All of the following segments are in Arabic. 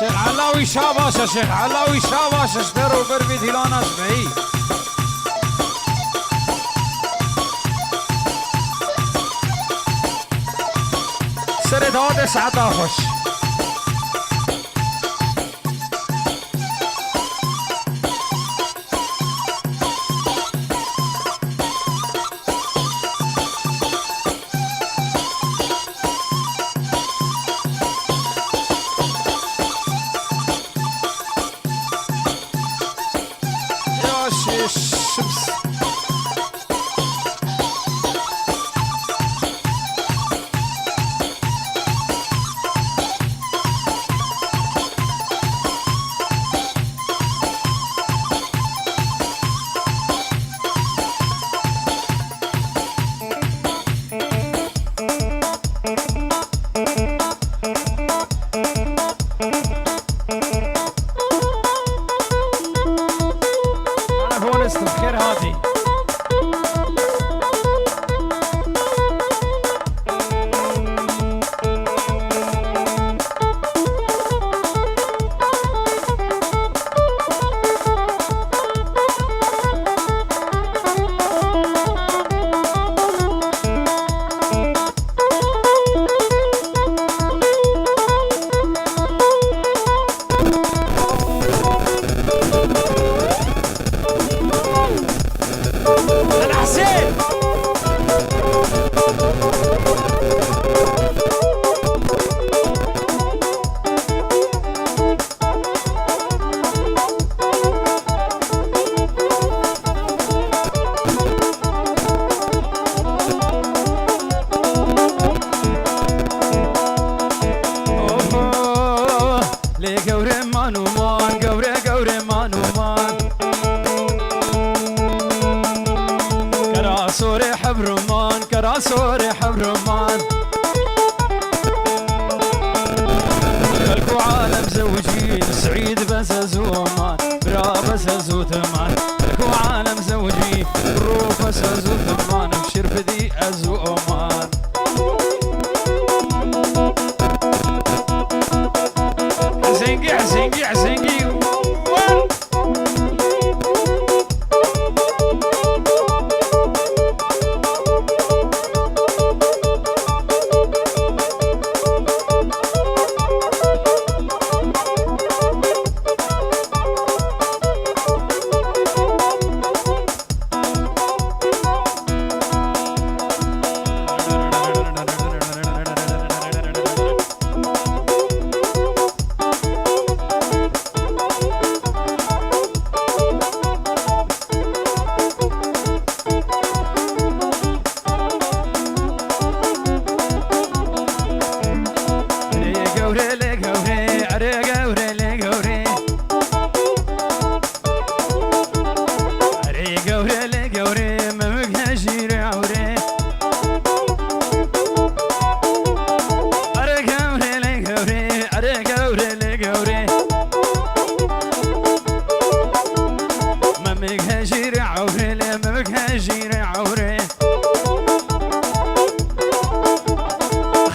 شيخ علاوي شاباشا شيخ علاوي شاباشا اشتروا بربي ديلانا شبعي سرد هذا ساعتها خوش خير هادي سوري حبرمان خلقوا عالم زوجين سعيد بس زومان برا بس زو ثمان خلقوا عالم زوجين روح بس زو ثمان بشير بدي ازو امان حسينقي حسينقي حسينقي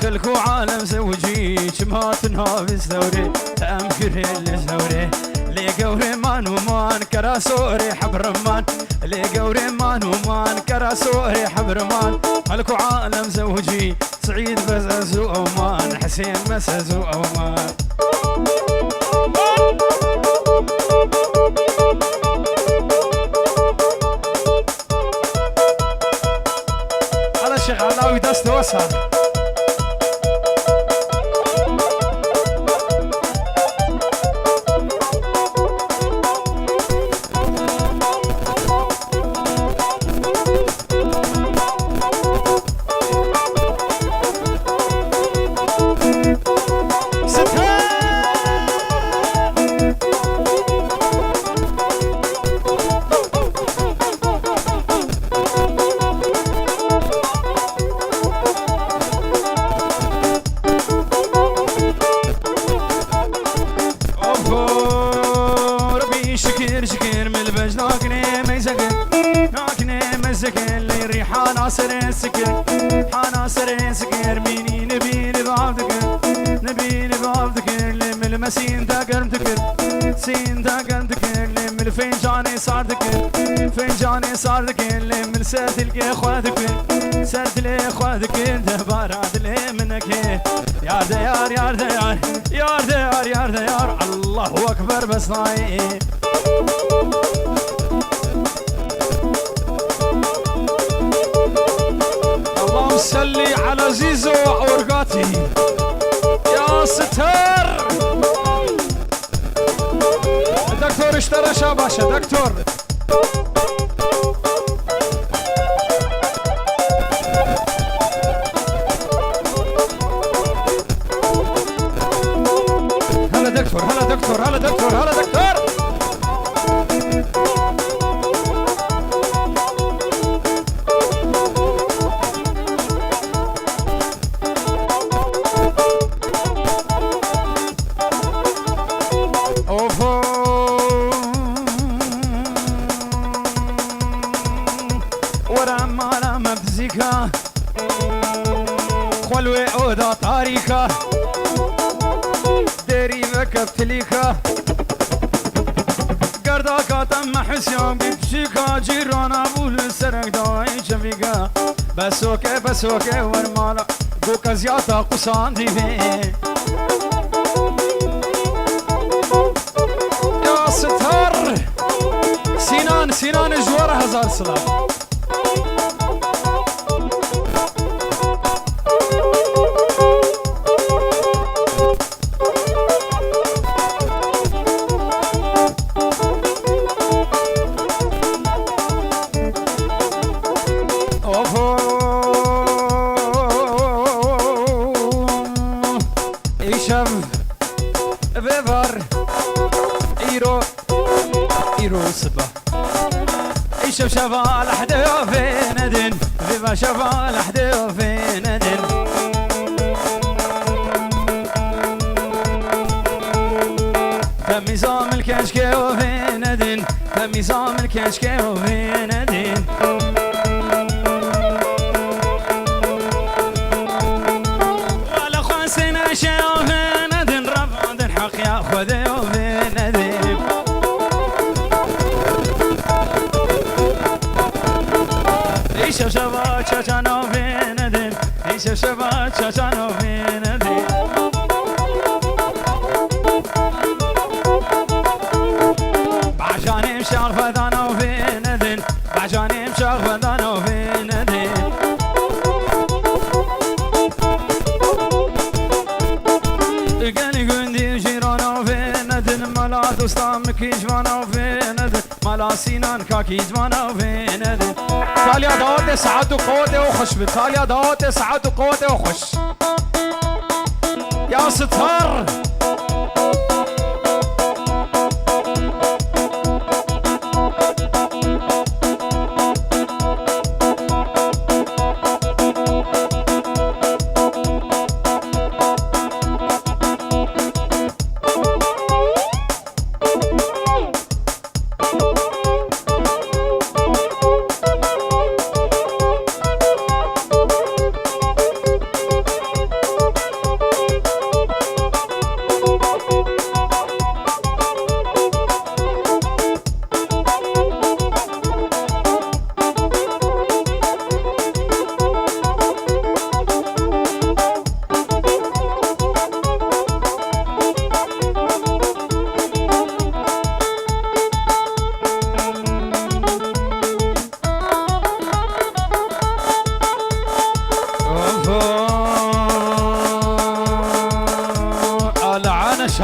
خلقوا عالم زوجي شمهاتنها بالثوري تأمكر الثوري لي قوري مان ومان كراسوري حبرمان لي قوري مان ومان كراسوري حبرمان خلقوا عالم زوجي سعيد بزازو أومان حسين مسازو أومان على شغالاوي دست وسط حناصر سكر حناصر سكر ميني نبي بعضك نبي بعضك لملم ما سين دا قرم تكر سين دا قرم تكر لم الفنجاني صار تكر فنجاني صار تكر لم السرد القي خواتك سرد لي خواتك دبار عدل منك يار ديار يار ديار يار ديار يار ديار الله اكبر بس ناي اللهم صل على زيزو ورقاتي يا ستار دكتور اشترى شاباشا دكتور هلا دكتور هلا دكتور هلا دكتور هلا دكتور خلوي عودة طريقة داري بكبتليكا قرداكا تم حسيان بيبشيكا جيران ابو السرق داعي شفيكا بسوكي بسوكي ورمالا بوكا زياتا قصان ديبي يا ستار سينان سينان جوار هزار سلام شفا لحده في ندن فيبا شفا لحده في ندن تميزام الكشكي وفي ندن تميزام الكشكي وفي ندن ولا خاصنا شي وفي ندن رفض الحق ياخذ وفي ندن شبا چاچانو بندن ای شبا چاچانو بندن بعجانم شرف دانو بندن بعجانم شرف دانو بندن گنی گندی جیرانو بندن ملا دوستام کیجوانو بندن ملا سینان کا کیجوانو بندن تاليا دعوت سعد وقوتي وخش بتاليا دعوت سعد وقوتي وخش يا ستار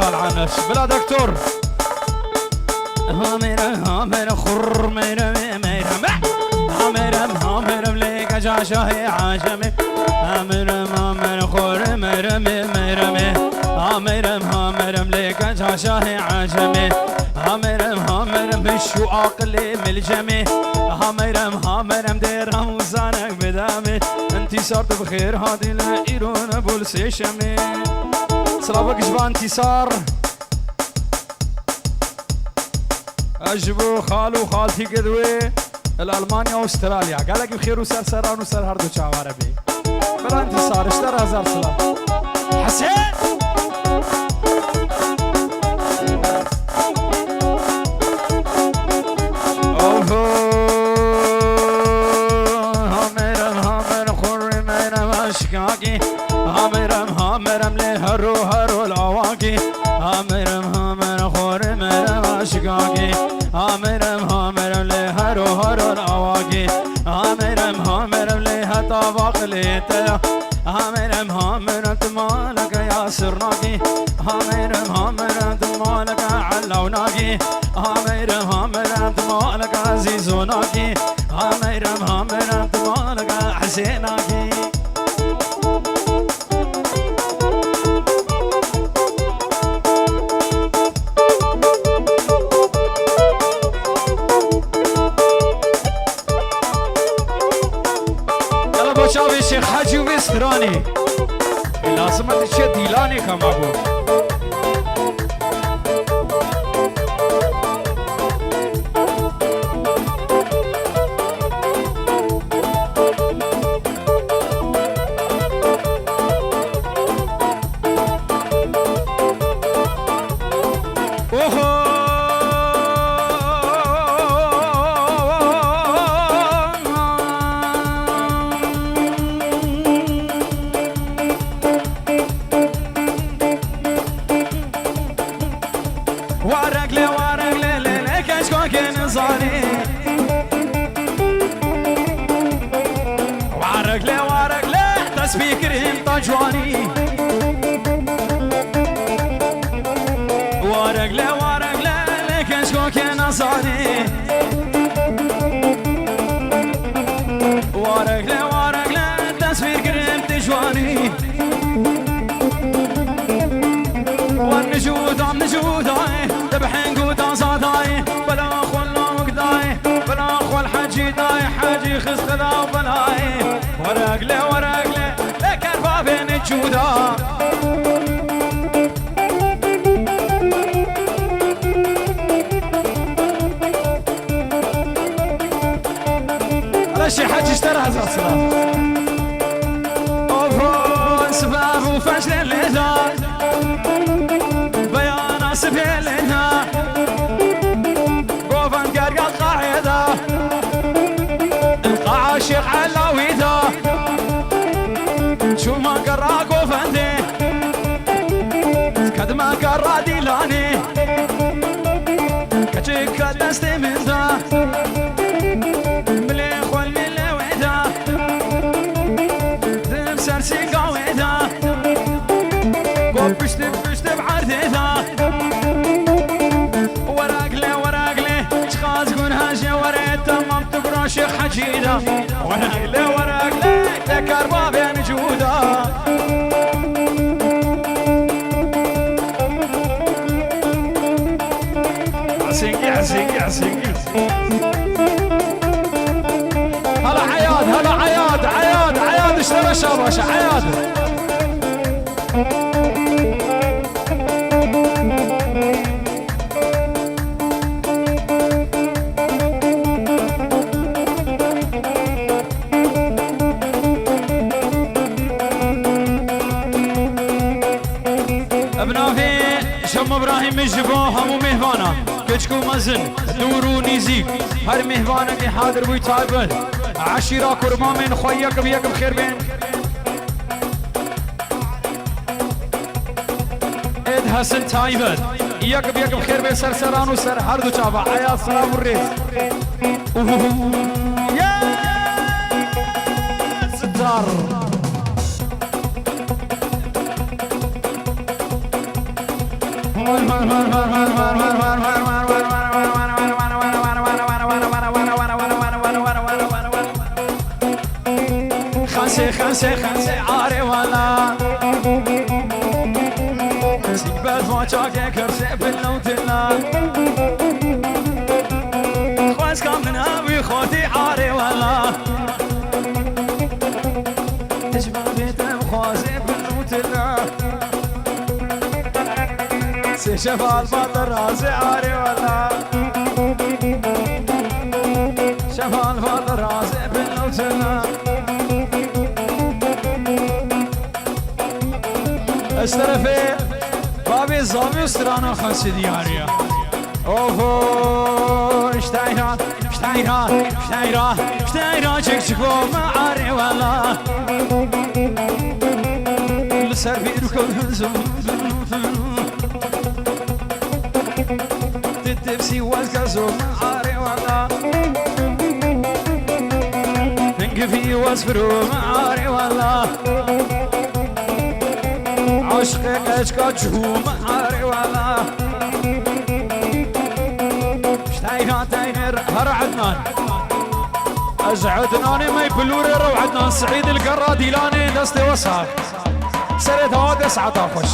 العنش بلا دكتور هامر هامر خر مير مير هامر هامر بليك جاشة عاشم هامر هامر خر مير مير هامر هامر بليك جاشة عاشم هامر هامر بشو عقلي ملجمي هامر هامر مدير وزانك بدامي انتي صارت بخير هادي لايرون بولسي شمي سلامك جبان انتصار اجبو خالو خالتي قدوي الالمانيا واستراليا قال لك بخير وسر سران وسر هردو شعب عربي بلا انتصار اشترى هزار سلام حسين عاشقاقي هامرم هامرم لهرو هرو الأواقي هامرم هامرم لها طبق ليتا هامرم هامرم تمالك يا سرناقي هامرم هامرم تمالك علوناقي هامرم هامرم تمالك عزيزوناقي هامرم هامرم تمالك حسيناقي شاوی شیخ حجی و استرانی لازمت چه دیلانی کما بود جواني ورق لا ورق لا لك اشكوك نصاني ورق لا ورق لا تصوير قرمت جواني والنجود عم نجوداي تبحين قودا صاداي بلا خلا مقداي بلا خل حجي داي حجي خس خدا وبلاي ورق لا ورق لا بين الجودا على شي حاج اشترى هذا الصلاة اوفو سباب وفشل الهدى بيانا سبيل الهدى قوفا قرقا قاعدة القاعة شيخ علاويدا شو ما قراك وفندي قد ما قرا ديلاني كتشك دستي من ذا ملي خولي لويدا ذم سرسي قويدا قوب بشتي بعرضي ذا ورق لي شخاص قون هاجي وريد تمام تبرا شيخ حجيدا ورق لي ذكر بابين جودا عسيقي هلا عياد اشترى شاباشا عياد ابراهيم الجبو همو مهوانا كشكو مزن دورو نيزيك هر مهوانا دي حاضر بوي تايبن عشيرا قربان من خويك بيك بخير بين اد حسن تايبن يك بيك بخير بين سرسران وسر هر دو چابا عيا سلام الرئيس يا ستار خمسة عاري ولا سيبت فوتشاك كرسي باللوتنا خواز كم من أبي خوتي عاري ولا تشبه بيتم خوازي باللوتنا سيشفى البطر راسي عاري ولا شفى البطر راسي باللوتنا استرفي بابي الزامي استرانا خمسة ديارية اوفو اشتايرا چكو معاري ولا لسر بيرو كل زوم تبسي والكسو معاري والله تنقفي واسفرو معاري والله عشقك اشكاتشو معاري والله شتايها تاينر هر عدنان ازعدناني ما يبلوري رو عدنان سعيد القرادي لاني دستي وصاف سرد هذا سعطا خوش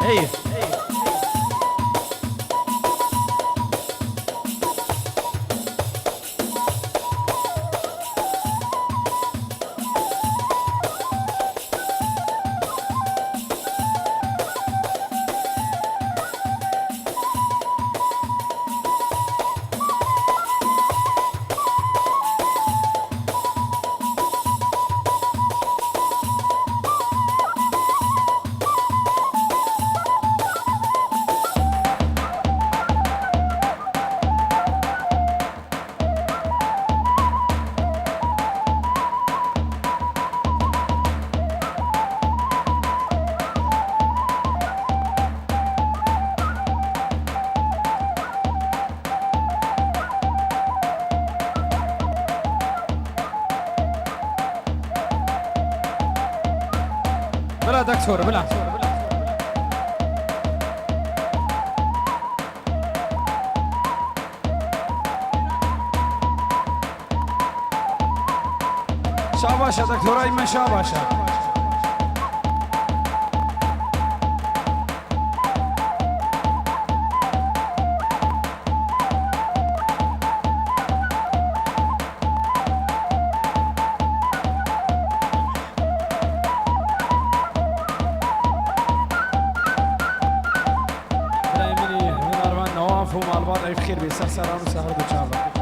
هي بلا دكتور بلا شاباشا دكتور أيمن شاباشا مال بعض بخير بيسخسر أنا سهر إن شاء الله